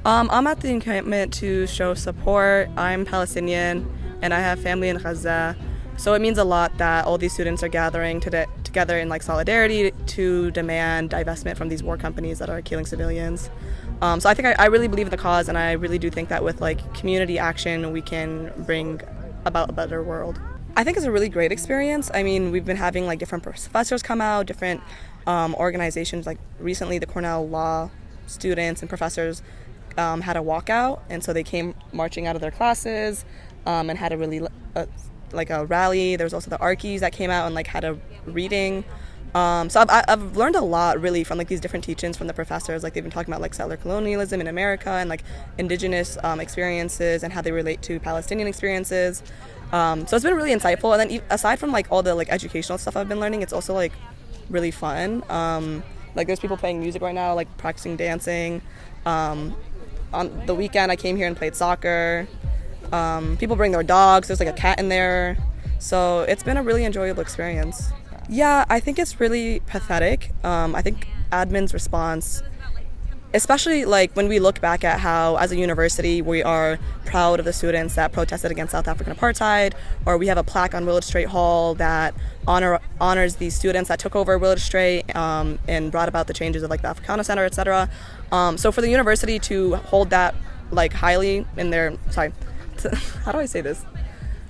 I'm at the encampment to show support. I'm Palestinian and I have family in Gaza. So it means a lot that all these students are gathering together in solidarity to demand divestment from these war companies that are killing civilians. So I think I really believe in the cause, and I really do think that with community action we can bring about a better world. I think it's a really great experience. I mean, we've been having different professors come out, different organizations. Recently, the Cornell law students and professors had a walkout, and so they came marching out of their classes and had a really a rally. There was also the Archies that came out and had a reading. So I've learned a lot really from these different teachings from the professors. They've been talking about settler colonialism in America and indigenous experiences and how they relate to Palestinian experiences. So it's been really insightful. And then aside from all the educational stuff I've been learning, it's also really fun. There's people playing music right now, practicing dancing. On the weekend I came here and played soccer. People bring their dogs. There's a cat in there. So it's been a really enjoyable experience. Yeah, I think it's really pathetic. I think admin's response, especially when we look back at how as a university we are proud of the students that protested against South African apartheid, or we have a plaque on Willard Straight Hall that honors these students that took over Willard Straight and brought about the changes of the Africana Center, etc. So for the university to hold that highly in their how do I say this?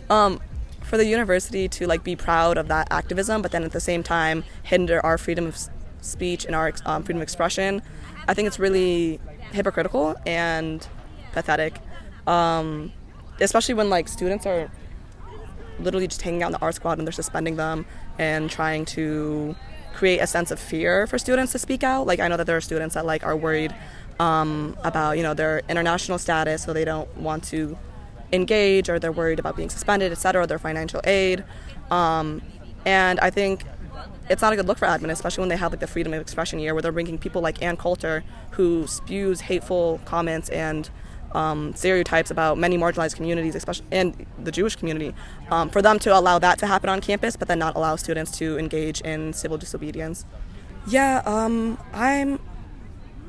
For the university to be proud of that activism, but then at the same time hinder our freedom of speech and our freedom of expression, I think it's really hypocritical and pathetic. Especially when students are literally just hanging out in the art squad and they're suspending them and trying to create a sense of fear for students to speak out. I know that there are students that are worried about their international status, so they don't want to engage, or they're worried about being suspended, etc., their financial aid. And I think it's not a good look for admin, especially when they have the freedom of expression year, where they're bringing people like Ann Coulter, who spews hateful comments and stereotypes about many marginalized communities, especially and the Jewish community, for them to allow that to happen on campus, but then not allow students to engage in civil disobedience. Yeah, I'm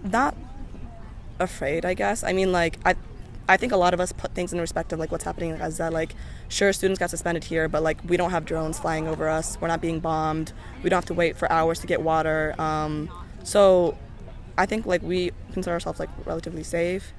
not afraid, I guess. I mean, I think a lot of us put things in respect of what's happening in Gaza. Sure, students got suspended here, but we don't have drones flying over us. We're not being bombed. We don't have to wait for hours to get water. So I think we consider ourselves relatively safe.